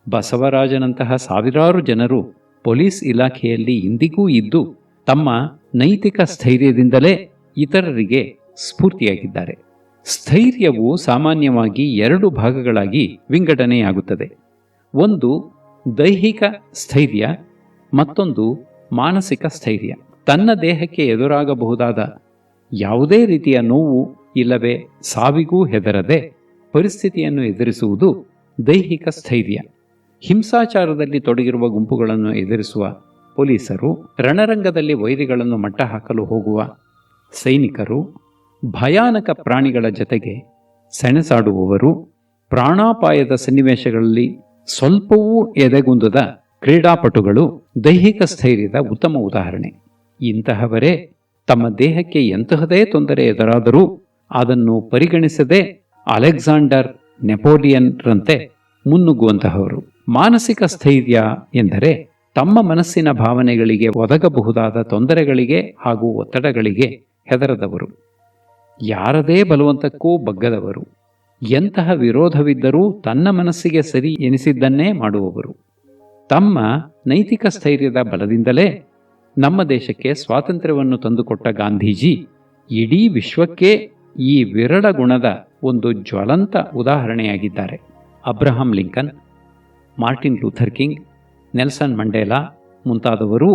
ಬಸವರಾಜನಂತಹ ಸಾವಿರಾರು ಜನರು ಪೊಲೀಸ್ ಇಲಾಖೆಯಲ್ಲಿ ಇಂದಿಗೂ ಇದ್ದು ತಮ್ಮ ನೈತಿಕ ಸ್ಥೈರ್ಯದಿಂದಲೇ ಇತರರಿಗೆ ಸ್ಫೂರ್ತಿಯಾಗಿದ್ದಾರೆ. ಸ್ಥೈರ್ಯವು ಸಾಮಾನ್ಯವಾಗಿ 2 ಭಾಗಗಳಾಗಿ ವಿಂಗಡಣೆಯಾಗುತ್ತದೆ. ಒಂದು ದೈಹಿಕ ಸ್ಥೈರ್ಯ, ಮತ್ತೊಂದು ಮಾನಸಿಕ ಸ್ಥೈರ್ಯ. ತನ್ನ ದೇಹಕ್ಕೆ ಎದುರಾಗಬಹುದಾದ ಯಾವುದೇ ರೀತಿಯ ನೋವು ಇಲ್ಲವೇ ಸಾವಿಗೂ ಹೆದರದೆ ಪರಿಸ್ಥಿತಿಯನ್ನು ಎದುರಿಸುವುದು ದೈಹಿಕ ಸ್ಥೈರ್ಯ. ಹಿಂಸಾಚಾರದಲ್ಲಿ ತೊಡಗಿರುವ ಗುಂಪುಗಳನ್ನು ಎದುರಿಸುವ ಪೊಲೀಸರು, ರಣರಂಗದಲ್ಲಿ ವೈರಿಗಳನ್ನು ಮಟ್ಟ ಹಾಕಲು ಹೋಗುವ ಸೈನಿಕರು, ಭಯಾನಕ ಪ್ರಾಣಿಗಳ ಜೊತೆಗೆ ಸೆಣಸಾಡುವವರು, ಪ್ರಾಣಾಪಾಯದ ಸನ್ನಿವೇಶಗಳಲ್ಲಿ ಸ್ವಲ್ಪವೂ ಎದೆಗುಂದದ ಕ್ರೀಡಾಪಟುಗಳು ದೈಹಿಕ ಸ್ಥೈರ್ಯದ ಉತ್ತಮ ಉದಾಹರಣೆ. ಇಂತಹವರೇ ತಮ್ಮ ದೇಹಕ್ಕೆ ಎಂತಹದೇ ತೊಂದರೆ ಎದುರಾದರೂ ಅದನ್ನು ಪರಿಗಣಿಸದೆ ಅಲೆಕ್ಸಾಂಡರ್ ನೆಪೋಲಿಯನ್ರಂತೆ ಮುನ್ನುಗ್ಗುವಂತಹವರು. ಮಾನಸಿಕ ಸ್ಥೈರ್ಯ ಎಂದರೆ ತಮ್ಮ ಮನಸ್ಸಿನ ಭಾವನೆಗಳಿಗೆ ಒದಗಬಹುದಾದ ತೊಂದರೆಗಳಿಗೆ ಹಾಗೂ ಒತ್ತಡಗಳಿಗೆ ಹೆದರದವರು. ಯಾರದೇ ಬಲವಂತಕ್ಕೂ ಬಗ್ಗದವರು, ಎಂತಹ ವಿರೋಧವಿದ್ದರೂ ತನ್ನ ಮನಸ್ಸಿಗೆ ಸರಿ ಎನಿಸಿದ್ದನ್ನೇ ಮಾಡುವವರು. ತಮ್ಮ ನೈತಿಕ ಸ್ಥೈರ್ಯದ ಬಲದಿಂದಲೇ ನಮ್ಮ ದೇಶಕ್ಕೆ ಸ್ವಾತಂತ್ರ್ಯವನ್ನು ತಂದುಕೊಟ್ಟ ಗಾಂಧೀಜಿ ಇಡೀ ವಿಶ್ವಕ್ಕೆ ಈ ವಿರಳ ಗುಣದ ಒಂದು ಜ್ವಲಂತ ಉದಾಹರಣೆಯಾಗಿದ್ದಾರೆ. Abraham Lincoln, Martin Luther King, Nelson Mandela ಮುಂತಾದವರು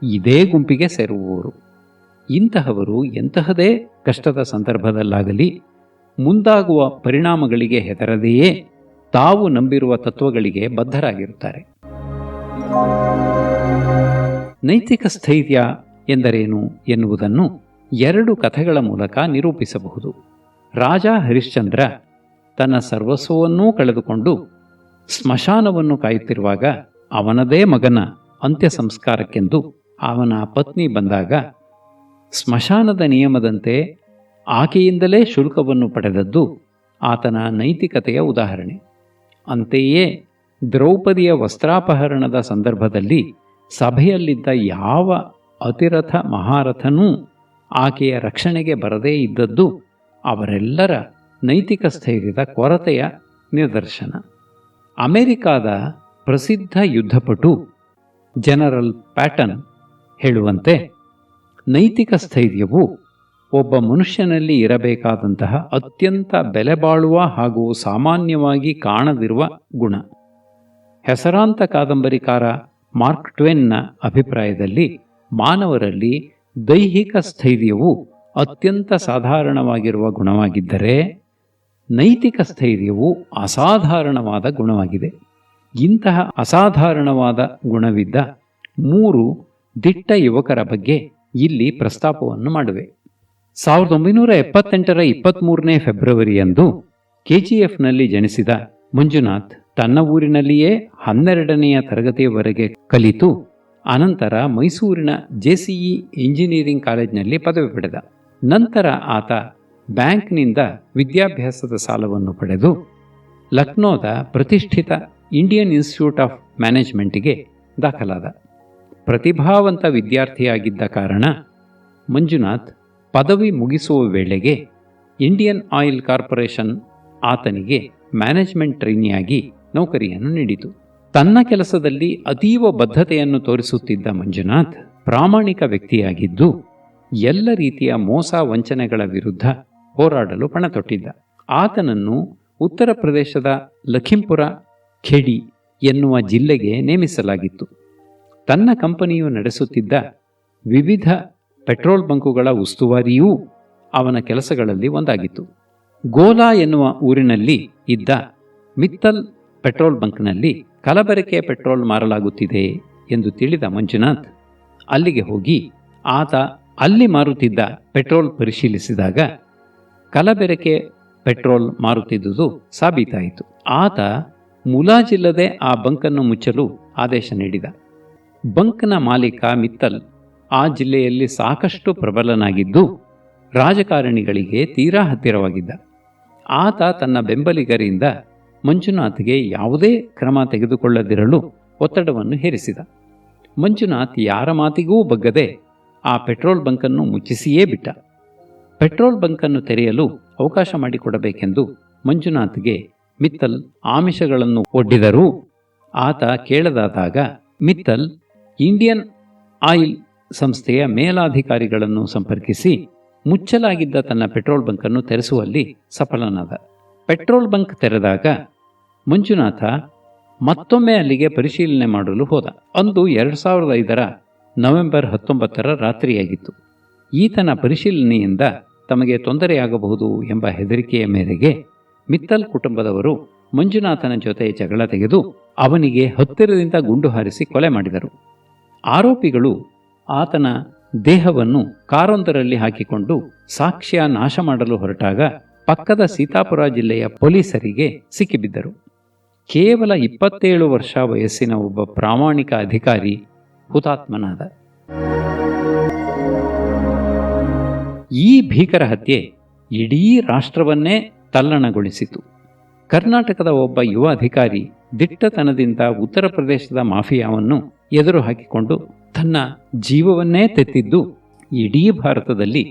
ಇದೇ ಗುಂಪಿಗೆ ಸೇರುವವರು. ಇಂತಹವರು ಎಂತಹದೇ ಕಷ್ಟದ ಸಂದರ್ಭದಲ್ಲಾಗಲಿ ಮುಂದಾಗುವ ಪರಿಣಾಮಗಳಿಗೆ ಹೆದರದೆಯೇ ತಾವು ನಂಬಿರುವ ತತ್ವಗಳಿಗೆ ಬದ್ಧರಾಗಿರುತ್ತಾರೆ. ನೈತಿಕ ಸ್ಥೈರ್ಯ ಎಂದರೇನು ಎನ್ನುವುದನ್ನು 2 ಕಥೆಗಳ ಮೂಲಕ ನಿರೂಪಿಸಬಹುದು. ರಾಜ ಹರಿಶ್ಚಂದ್ರ ತನ್ನ ಸರ್ವಸ್ವವನ್ನೂ ಕಳೆದುಕೊಂಡು ಸ್ಮಶಾನವನ್ನು ಕಾಯುತ್ತಿರುವಾಗ ಅವನದೇ ಮಗನ ಅಂತ್ಯ ಸಂಸ್ಕಾರಕ್ಕೆಂದು ಅವನ ಪತ್ನಿ ಬಂದಾಗ ಸ್ಮಶಾನದ ನಿಯಮದಂತೆ ಆಕೆಯಿಂದಲೇ ಶುಲ್ಕವನ್ನು ಪಡೆದದ್ದು ಆತನ ನೈತಿಕತೆಯ ಉದಾಹರಣೆ. ಅಂತೆಯೇ ದ್ರೌಪದಿಯ ವಸ್ತ್ರಾಪಹರಣದ ಸಂದರ್ಭದಲ್ಲಿ ಸಭೆಯಲ್ಲಿದ್ದ ಯಾವ ಅತಿರಥ ಮಹಾರಥನೂ ಆಕೆಯ ರಕ್ಷಣೆಗೆ ಬರದೇ ಇದ್ದದ್ದು ಅವರೆಲ್ಲರ ನೈತಿಕ ಸ್ಥೈರ್ಯದ ಕೊರತೆಯ ನಿದರ್ಶನ. ಅಮೆರಿಕಾದ ಪ್ರಸಿದ್ಧ ಯುದ್ಧಪಟು ಜನರಲ್ ಪ್ಯಾಟನ್ ಹೇಳುವಂತೆ, ನೈತಿಕ ಸ್ಥೈರ್ಯವು ಒಬ್ಬ ಮನುಷ್ಯನಲ್ಲಿ ಇರಬೇಕಾದಂತಹ ಅತ್ಯಂತ ಬೆಲೆಬಾಳುವ ಹಾಗೂ ಸಾಮಾನ್ಯವಾಗಿ ಕಾಣದಿರುವ ಗುಣ. ಹೆಸರಾಂತ ಕಾದಂಬರಿಕಾರ ಮಾರ್ಕ್ ಟ್ವೇನ್ನ ಅಭಿಪ್ರಾಯದಲ್ಲಿ ಮಾನವರಲ್ಲಿ ದೈಹಿಕ ಸ್ಥೈರ್ಯವು ಅತ್ಯಂತ ಸಾಧಾರಣವಾಗಿರುವ ಗುಣವಾಗಿದ್ದರೆ ನೈತಿಕ ಸ್ಥೈರ್ಯವು ಅಸಾಧಾರಣವಾದ ಗುಣವಾಗಿದೆ. ಇಂತಹ ಅಸಾಧಾರಣವಾದ ಗುಣವಿದ್ದ 3 ದಿಟ್ಟ ಯುವಕರ ಬಗ್ಗೆ ಇಲ್ಲಿ ಪ್ರಸ್ತಾಪವನ್ನು ಮಾಡುವೆ. 1978ರ 23ನೇ ಫೆಬ್ರವರಿಯಂದು ಕೆಜಿಎಫ್ನಲ್ಲಿ ಜನಿಸಿದ ಮಂಜುನಾಥ್ ತನ್ನ ಊರಿನಲ್ಲಿಯೇ 12ನೆಯ ತರಗತಿಯವರೆಗೆ ಕಲಿತು ಅನಂತರ ಮೈಸೂರಿನ ಜೆಸಿಇ ಇಂಜಿನಿಯರಿಂಗ್ ಕಾಲೇಜಿನಲ್ಲಿ ಪದವಿ ಪಡೆದ. ನಂತರ ಆತ ಬ್ಯಾಂಕ್ನಿಂದ ವಿದ್ಯಾಭ್ಯಾಸದ ಸಾಲವನ್ನು ಪಡೆದು ಲಕ್ನೋದ ಪ್ರತಿಷ್ಠಿತ ಇಂಡಿಯನ್ ಇನ್ಸ್ಟಿಟ್ಯೂಟ್ ಆಫ್ ಮ್ಯಾನೇಜ್ಮೆಂಟ್ಗೆ ದಾಖಲಾದ. ಪ್ರತಿಭಾವಂತ ವಿದ್ಯಾರ್ಥಿಯಾಗಿದ್ದ ಕಾರಣ ಮಂಜುನಾಥ್ ಪದವಿ ಮುಗಿಸುವ ವೇಳೆಗೆ ಇಂಡಿಯನ್ ಆಯಿಲ್ ಕಾರ್ಪೊರೇಷನ್ ಆತನಿಗೆ ಮ್ಯಾನೇಜ್ಮೆಂಟ್ ಟ್ರೈನಿಯಾಗಿ ನೌಕರಿಯನ್ನು ನೀಡಿತು. ತನ್ನ ಕೆಲಸದಲ್ಲಿ ಅತೀವ ಬದ್ಧತೆಯನ್ನು ತೋರಿಸುತ್ತಿದ್ದ ಮಂಜುನಾಥ್ ಪ್ರಾಮಾಣಿಕ ವ್ಯಕ್ತಿಯಾಗಿದ್ದು ಎಲ್ಲ ರೀತಿಯ ಮೋಸ ವಂಚನೆಗಳ ವಿರುದ್ಧ ಹೋರಾಡಲು ಪಣತೊಟ್ಟಿದ್ದ. ಆತನನ್ನು ಉತ್ತರ ಪ್ರದೇಶದ ಲಖಿಂಪುರ ಖೇಡಿ ಎನ್ನುವ ಜಿಲ್ಲೆಗೆ ನೇಮಿಸಲಾಗಿತ್ತು. ತನ್ನ ಕಂಪನಿಯು ನಡೆಸುತ್ತಿದ್ದ ವಿವಿಧ ಪೆಟ್ರೋಲ್ ಬಂಕುಗಳ ಉಸ್ತುವಾರಿಯೂ ಅವನ ಕೆಲಸಗಳಲ್ಲಿ ಒಂದಾಗಿತ್ತು. ಗೋಲಾ ಎನ್ನುವ ಊರಿನಲ್ಲಿ ಇದ್ದ ಮಿತ್ತಲ್ ಪೆಟ್ರೋಲ್ ಬಂಕ್ನಲ್ಲಿ ಕಲಬೆರಕೆ ಪೆಟ್ರೋಲ್ ಮಾರಲಾಗುತ್ತಿದೆ ಎಂದು ತಿಳಿದ ಮಂಜುನಾಥ್ ಅಲ್ಲಿಗೆ ಹೋಗಿ ಆತ ಅಲ್ಲಿ ಮಾರುತ್ತಿದ್ದ ಪೆಟ್ರೋಲ್ ಪರಿಶೀಲಿಸಿದಾಗ ಕಲಬೆರಕೆ ಪೆಟ್ರೋಲ್ ಮಾರುತ್ತಿದ್ದುದು ಸಾಬೀತಾಯಿತು. ಆತ ಮುಲಾಜಿಲ್ಲದೆ ಆ ಬಂಕನ್ನು ಮುಚ್ಚಲು ಆದೇಶ ನೀಡಿದ. ಬಂಕ್ನ ಮಾಲೀಕ ಮಿತ್ತಲ್ ಆ ಜಿಲ್ಲೆಯಲ್ಲಿ ಸಾಕಷ್ಟು ಪ್ರಬಲನಾಗಿದ್ದು ರಾಜಕಾರಣಿಗಳಿಗೆ ತೀರಾ ಹತ್ತಿರವಾಗಿದ್ದ. ಆತ ತನ್ನ ಬೆಂಬಲಿಗರಿಂದ ಮಂಜುನಾಥ್ಗೆ ಯಾವುದೇ ಕ್ರಮ ತೆಗೆದುಕೊಳ್ಳದಿರಲು ಒತ್ತಡವನ್ನು ಹೇರಿಸಿದ. ಮಂಜುನಾಥ್ ಯಾರ ಮಾತಿಗೂ ಬಗ್ಗದೆ ಆ ಪೆಟ್ರೋಲ್ ಬಂಕನ್ನು ಮುಚ್ಚಿಸಿಯೇ ಬಿಟ್ಟ. ಪೆಟ್ರೋಲ್ ಬಂಕನ್ನು ತೆರೆಯಲು ಅವಕಾಶ ಮಾಡಿಕೊಡಬೇಕೆಂದು ಮಂಜುನಾಥ್ಗೆ ಮಿತ್ತಲ್ ಆಮಿಷಗಳನ್ನು ಒಡ್ಡಿದರೂ ಆತ ಕೇಳದಾದಾಗ ಮಿತ್ತಲ್ ಇಂಡಿಯನ್ ಆಯಿಲ್ ಸಂಸ್ಥೆಯ ಮೇಲಾಧಿಕಾರಿಗಳನ್ನು ಸಂಪರ್ಕಿಸಿ ಮುಚ್ಚಲಾಗಿದ್ದ ತನ್ನ ಪೆಟ್ರೋಲ್ ಬಂಕನ್ನು ತೆರೆಸುವಲ್ಲಿ ಸಫಲನಾದ. ಪೆಟ್ರೋಲ್ ಬಂಕ್ ತೆರೆದಾಗ ಮಂಜುನಾಥ ಮತ್ತೊಮ್ಮೆ ಅಲ್ಲಿಗೆ ಪರಿಶೀಲನೆ ಮಾಡಲು ಹೋದ. ಅಂದು 2005ರ ನವೆಂಬರ್ 19ರ ರಾತ್ರಿಯಾಗಿತ್ತು. ಈತನ ಪರಿಶೀಲನೆಯಿಂದ ತಮಗೆ ತೊಂದರೆಯಾಗಬಹುದು ಎಂಬ ಹೆದರಿಕೆಯ ಮೇರೆಗೆ ಮಿತ್ತಲ್ ಕುಟುಂಬದವರು ಮಂಜುನಾಥನ ಜೊತೆ ಜಗಳ ತೆಗೆದು ಅವನಿಗೆ ಹತ್ತಿರದಿಂದ ಗುಂಡು ಹಾರಿಸಿ ಕೊಲೆ ಮಾಡಿದರು. ಆರೋಪಿಗಳು ಆತನ ದೇಹವನ್ನು ಕಾರೊಂದರಲ್ಲಿ ಹಾಕಿಕೊಂಡು ಸಾಕ್ಷ್ಯ ನಾಶ ಮಾಡಲು ಹೊರಟಾಗ ಪಕ್ಕದ ಸೀತಾಪುರ ಜಿಲ್ಲೆಯ ಪೊಲೀಸರಿಗೆ ಸಿಕ್ಕಿಬಿದ್ದರು. ಕೇವಲ 27 ವರ್ಷ ವಯಸ್ಸಿನ ಒಬ್ಬ ಪ್ರಾಮಾಣಿಕ ಅಧಿಕಾರಿ ಹುತಾತ್ಮನಾದ. ಈ ಭೀಕರ ಹತ್ಯೆ ಇಡೀ ರಾಷ್ಟ್ರವನ್ನೇ ತಲ್ಲಣಗೊಳಿಸಿತು. ಕರ್ನಾಟಕದ ಒಬ್ಬ ಯುವ ಅಧಿಕಾರಿ ದಿಟ್ಟತನದಿಂದ ಉತ್ತರ ಪ್ರದೇಶದ ಮಾಫಿಯಾವನ್ನು ಎದುರು ಹಾಕಿಕೊಂಡು ತನ್ನ ಜೀವವನ್ನೇ ತೆತ್ತಿದ್ದು ಇಡೀ ಭಾರತದಲ್ಲಿ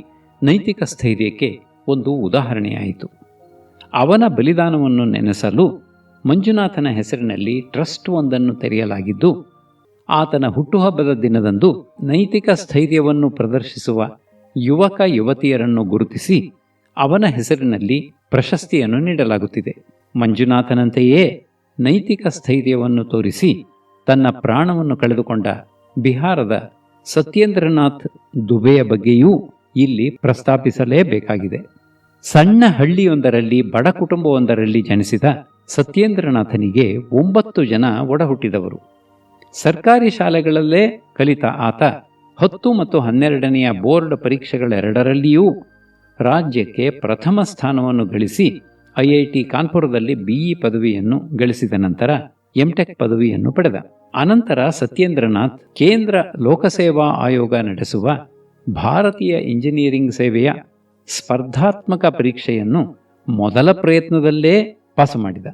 ನೈತಿಕ ಸ್ಥೈರ್ಯಕ್ಕೆ ಒಂದು ಉದಾಹರಣೆಯಾಯಿತು. ಅವನ ಬಲಿದಾನವನ್ನು ನೆನೆಸಲು ಮಂಜುನಾಥನ ಹೆಸರಿನಲ್ಲಿ ಟ್ರಸ್ಟ್ ಒಂದನ್ನು ತೆರೆಯಲಾಗಿದ್ದು, ಆತನ ಹುಟ್ಟುಹಬ್ಬದ ದಿನದಂದು ನೈತಿಕ ಸ್ಥೈರ್ಯವನ್ನು ಪ್ರದರ್ಶಿಸುವ ಯುವಕ ಯುವತಿಯರನ್ನು ಗುರುತಿಸಿ ಅವನ ಹೆಸರಿನಲ್ಲಿ ಪ್ರಶಸ್ತಿಯನ್ನು ನೀಡಲಾಗುತ್ತಿದೆ. ಮಂಜುನಾಥನಂತೆಯೇ ನೈತಿಕ ಸ್ಥೈರ್ಯವನ್ನು ತೋರಿಸಿ ತನ್ನ ಪ್ರಾಣವನ್ನು ಕಳೆದುಕೊಂಡ ಬಿಹಾರದ ಸತ್ಯೇಂದ್ರನಾಥ್ ದುಬೆಯ ಬಗ್ಗೆಯೂ ಇಲ್ಲಿ ಪ್ರಸ್ತಾಪಿಸಲೇಬೇಕಾಗಿದೆ. ಸಣ್ಣ ಹಳ್ಳಿಯೊಂದರಲ್ಲಿ ಬಡ ಕುಟುಂಬವೊಂದರಲ್ಲಿ ಜನಿಸಿದ ಸತ್ಯೇಂದ್ರನಾಥನಿಗೆ 9 ಜನ ಒಡಹುಟ್ಟಿದವರು. ಸರ್ಕಾರಿ ಶಾಲೆಗಳಲ್ಲೇ ಕಲಿತ ಆತ 10 ಮತ್ತು 12ನೆಯ ಬೋರ್ಡ್ ಪರೀಕ್ಷೆಗಳೆರಡರಲ್ಲಿಯೂ ರಾಜ್ಯಕ್ಕೆ ಪ್ರಥಮ ಸ್ಥಾನವನ್ನು ಗಳಿಸಿ IIT ಕಾನ್ಪುರದಲ್ಲಿ BE ಪದವಿಯನ್ನು ಗಳಿಸಿದ ನಂತರ MTech ಪದವಿಯನ್ನು ಪಡೆದ. ಅನಂತರ ಸತ್ಯೇಂದ್ರನಾಥ್ ಕೇಂದ್ರ ಲೋಕಸೇವಾ ಆಯೋಗ ನಡೆಸುವ ಭಾರತೀಯ ಇಂಜಿನಿಯರಿಂಗ್ ಸೇವೆಯ ಸ್ಪರ್ಧಾತ್ಮಕ ಪರೀಕ್ಷೆಯನ್ನು ಮೊದಲ ಪ್ರಯತ್ನದಲ್ಲೇ ಪಾಸು ಮಾಡಿದ.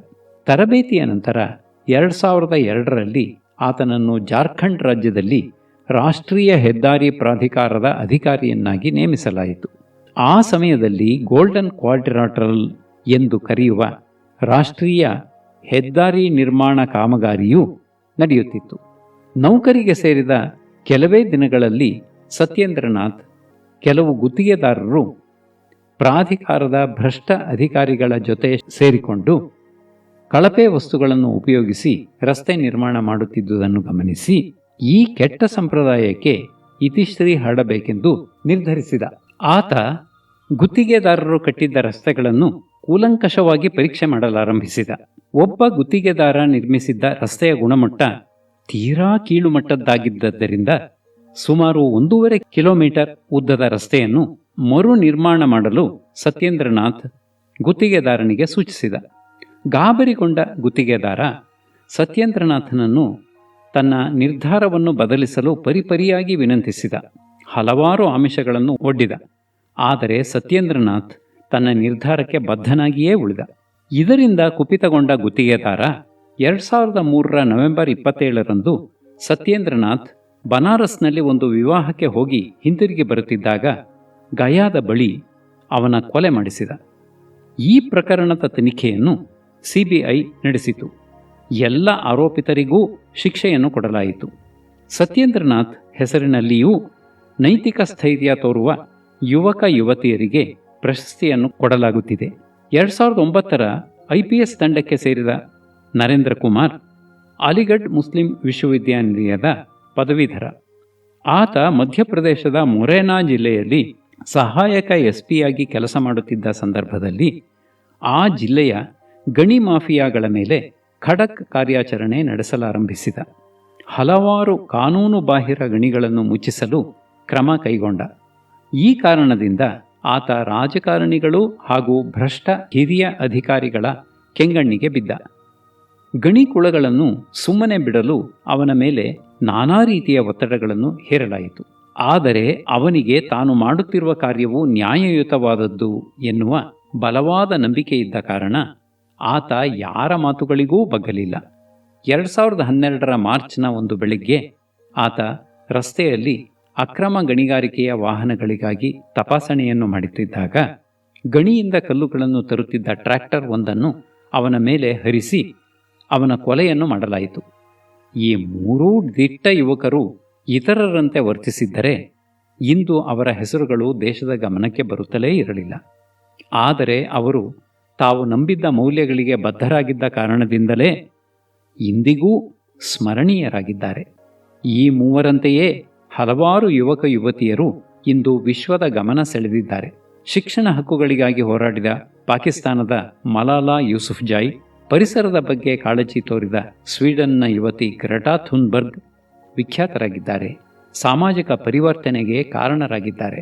ತರಬೇತಿಯ ನಂತರ 2002ರಲ್ಲಿ ಆತನನ್ನು ಜಾರ್ಖಂಡ್ ರಾಜ್ಯದಲ್ಲಿ ರಾಷ್ಟ್ರೀಯ ಹೆದ್ದಾರಿ ಪ್ರಾಧಿಕಾರದ ಅಧಿಕಾರಿಯನ್ನಾಗಿ ನೇಮಿಸಲಾಯಿತು. ಆ ಸಮಯದಲ್ಲಿ ಗೋಲ್ಡನ್ ಕ್ವಾಡ್ರಿಲಾಟರಲ್ ಎಂದು ಕರೆಯುವ ರಾಷ್ಟ್ರೀಯ ಹೆದ್ದಾರಿ ನಿರ್ಮಾಣ ಕಾಮಗಾರಿಯೂ ನಡೆಯುತ್ತಿತ್ತು. ನೌಕರಿಗೆ ಸೇರಿದ ಕೆಲವೇ ದಿನಗಳಲ್ಲಿ ಸತ್ಯೇಂದ್ರನಾಥ್ ಕೆಲವು ಗುತ್ತಿಗೆದಾರರು ಪ್ರಾಧಿಕಾರದ ಭ್ರಷ್ಟ ಅಧಿಕಾರಿಗಳ ಜೊತೆ ಸೇರಿಕೊಂಡು ಕಳಪೆ ವಸ್ತುಗಳನ್ನು ಉಪಯೋಗಿಸಿ ರಸ್ತೆ ನಿರ್ಮಾಣ ಮಾಡುತ್ತಿದ್ದುದನ್ನು ಗಮನಿಸಿ ಈ ಕೆಟ್ಟ ಸಂಪ್ರದಾಯಕ್ಕೆ ಇತಿಶ್ರೀ ಹರಡಬೇಕೆಂದು ನಿರ್ಧರಿಸಿದ. ಆತ ಗುತ್ತಿಗೆದಾರರು ಕಟ್ಟಿದ್ದ ರಸ್ತೆಗಳನ್ನು ಕೂಲಂಕಷವಾಗಿ ಪರೀಕ್ಷೆ ಮಾಡಲಾರಂಭಿಸಿದ. ಒಬ್ಬ ಗುತ್ತಿಗೆದಾರ ನಿರ್ಮಿಸಿದ್ದ ರಸ್ತೆಯ ಗುಣಮಟ್ಟ ತೀರಾ ಕೀಳುಮಟ್ಟದ್ದಾಗಿದ್ದರಿಂದ ಸುಮಾರು 1.5 ಕಿಲೋಮೀಟರ್ ಉದ್ದದ ರಸ್ತೆಯನ್ನು ಮರು ನಿರ್ಮಾಣ ಮಾಡಲು ಸತ್ಯೇಂದ್ರನಾಥ್ ಗುತ್ತಿಗೆದಾರನಿಗೆ ಸೂಚಿಸಿದ. ಗಾಬರಿಗೊಂಡ ಗುತ್ತಿಗೆದಾರ ಸತ್ಯೇಂದ್ರನಾಥನನ್ನು ತನ್ನ ನಿರ್ಧಾರವನ್ನು ಬದಲಿಸಲು ಪರಿಪರಿಯಾಗಿ ವಿನಂತಿಸಿದ. ಹಲವಾರು ಆಮಿಷಗಳನ್ನು ಒಡ್ಡಿದ. ಆದರೆ ಸತ್ಯೇಂದ್ರನಾಥ್ ತನ್ನ ನಿರ್ಧಾರಕ್ಕೆ ಬದ್ಧನಾಗಿಯೇ ಉಳಿದ. ಇದರಿಂದ ಕುಪಿತಗೊಂಡ ಗುತ್ತಿಗೆದಾರ 2003ರ ನವೆಂಬರ್ 27ರಂದು ಸತ್ಯೇಂದ್ರನಾಥ್ ಬನಾರಸ್ನಲ್ಲಿ ಒಂದು ವಿವಾಹಕ್ಕೆ ಹೋಗಿ ಹಿಂತಿರುಗಿ ಬರುತ್ತಿದ್ದಾಗ ಗಯಾದ ಬಳಿ ಅವನ ಕೊಲೆ ಮಾಡಿಸಿದ. ಈ ಪ್ರಕರಣದ ತನಿಖೆಯನ್ನು CBI ನಡೆಸಿತು. ಎಲ್ಲ ಆರೋಪಿತರಿಗೂ ಶಿಕ್ಷೆಯನ್ನು ಕೊಡಲಾಯಿತು. ಸತ್ಯೇಂದ್ರನಾಥ್ ಹೆಸರಿನಲ್ಲಿಯೂ ನೈತಿಕ ಸ್ಥೈರ್ಯ ತೋರುವ ಯುವಕ ಯುವತಿಯರಿಗೆ ಪ್ರಶಸ್ತಿಯನ್ನು ಕೊಡಲಾಗುತ್ತಿದೆ. 2009ರ IPS ತಂಡಕ್ಕೆ ಸೇರಿದ ನರೇಂದ್ರ ಕುಮಾರ್ ಅಲಿಗಢ್ ಮುಸ್ಲಿಂ ವಿಶ್ವವಿದ್ಯಾನಿಲಯದ ಪದವೀಧರ. ಆತ ಮಧ್ಯಪ್ರದೇಶದ ಮೊರೇನಾ ಜಿಲ್ಲೆಯಲ್ಲಿ ಸಹಾಯಕ SP ಆಗಿ ಕೆಲಸ ಮಾಡುತ್ತಿದ್ದ ಸಂದರ್ಭದಲ್ಲಿ ಆ ಜಿಲ್ಲೆಯ ಗಣಿ ಮಾಫಿಯಾಗಳ ಮೇಲೆ ಖಡಕ್ ಕಾರ್ಯಾಚರಣೆ ನಡೆಸಲಾರಂಭಿಸಿದ. ಹಲವಾರು ಕಾನೂನು ಬಾಹಿರ ಗಣಿಗಳನ್ನು ಮುಚ್ಚಿಸಲು ಕ್ರಮ ಕೈಗೊಂಡ. ಈ ಕಾರಣದಿಂದ ಆತ ರಾಜಕಾರಣಿಗಳು ಹಾಗೂ ಭ್ರಷ್ಟ ಹಿರಿಯ ಅಧಿಕಾರಿಗಳ ಕೆಂಗಣ್ಣಿಗೆ ಬಿದ್ದ. ಗಣಿಕುಳಗಳನ್ನು ಸುಮ್ಮನೆ ಬಿಡಲು ಅವನ ಮೇಲೆ ನಾನಾ ರೀತಿಯ ಒತ್ತಡಗಳನ್ನು ಹೇರಲಾಯಿತು. ಆದರೆ ಅವನಿಗೆ ತಾನು ಮಾಡುತ್ತಿರುವ ಕಾರ್ಯವು ನ್ಯಾಯಯುತವಾದದ್ದು ಎನ್ನುವ ಬಲವಾದ ನಂಬಿಕೆಯಿದ್ದ ಕಾರಣ ಆತ ಯಾರ ಮಾತುಗಳಿಗೂ ಬಗ್ಗಲಿಲ್ಲ. 2012ರ ಮಾರ್ಚ್ನ ಒಂದು ಬೆಳಿಗ್ಗೆ ಆತ ರಸ್ತೆಯಲ್ಲಿ ಅಕ್ರಮ ಗಣಿಗಾರಿಕೆಯ ವಾಹನಗಳಿಗಾಗಿ ತಪಾಸಣೆಯನ್ನು ಮಾಡುತ್ತಿದ್ದಾಗ ಗಣಿಯಿಂದ ಕಲ್ಲುಗಳನ್ನು ತರುತ್ತಿದ್ದ ಟ್ರ್ಯಾಕ್ಟರ್ ಒಂದನ್ನು ಅವನ ಮೇಲೆ ಹರಿಸಿ ಅವನ ಕೊಲೆಯನ್ನು ಮಾಡಲಾಯಿತು. ಈ 3 ದಿಟ್ಟ ಯುವಕರು ಇತರರಂತೆ ವರ್ತಿಸಿದ್ದರೆ ಇಂದು ಅವರ ಹೆಸರುಗಳು ದೇಶದ ಗಮನಕ್ಕೆ ಬರುತ್ತಲೇ ಇರಲಿಲ್ಲ. ಆದರೆ ಅವರು ತಾವು ನಂಬಿದ್ದ ಮೌಲ್ಯಗಳಿಗೆ ಬದ್ಧರಾಗಿದ್ದ ಕಾರಣದಿಂದಲೇ ಇಂದಿಗೂ ಸ್ಮರಣೀಯರಾಗಿದ್ದಾರೆ. ಈ ಮೂವರಂತೆಯೇ ಹಲವಾರು ಯುವಕ ಯುವತಿಯರು ಇಂದು ವಿಶ್ವದ ಗಮನ ಸೆಳೆದಿದ್ದಾರೆ. ಶಿಕ್ಷಣ ಹಕ್ಕುಗಳಿಗಾಗಿ ಹೋರಾಡಿದ ಪಾಕಿಸ್ತಾನದ ಮಲಾಲಾ ಯೂಸುಫ್ಜಾಯಿ, ಪರಿಸರದ ಬಗ್ಗೆ ಕಾಳಜಿ ತೋರಿದ ಸ್ವೀಡನ್ನ ಯುವತಿ ಗ್ರೆಟಾ ಥುನ್ಬರ್ಗ್ ವಿಖ್ಯಾತರಾಗಿದ್ದಾರೆ. ಸಾಮಾಜಿಕ ಪರಿವರ್ತನೆಗೆ ಕಾರಣರಾಗಿದ್ದಾರೆ.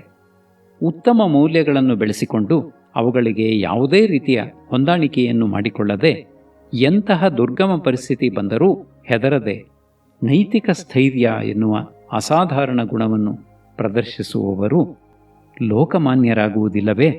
ಉತ್ತಮ ಮೌಲ್ಯಗಳನ್ನು ಬೆಳೆಸಿಕೊಂಡು ಅವುಗಳಿಗೆ ಯಾವುದೇ ರೀತಿಯ ಹೊಂದಾಣಿಕೆಯನ್ನು ಮಾಡಿಕೊಳ್ಳದೆ ಎಂತಹ ದುರ್ಗಮ ಪರಿಸ್ಥಿತಿ ಬಂದರೂ ಹೆದರದೆ ನೈತಿಕ ಸ್ಥೈರ್ಯ ಎನ್ನುವ ಅಸಾಧಾರಣ ಗುಣವನ್ನು ಪ್ರದರ್ಶಿಸುವವರು ಲೋಕಮಾನ್ಯರಾಗುವುದಿಲ್ಲವೇ?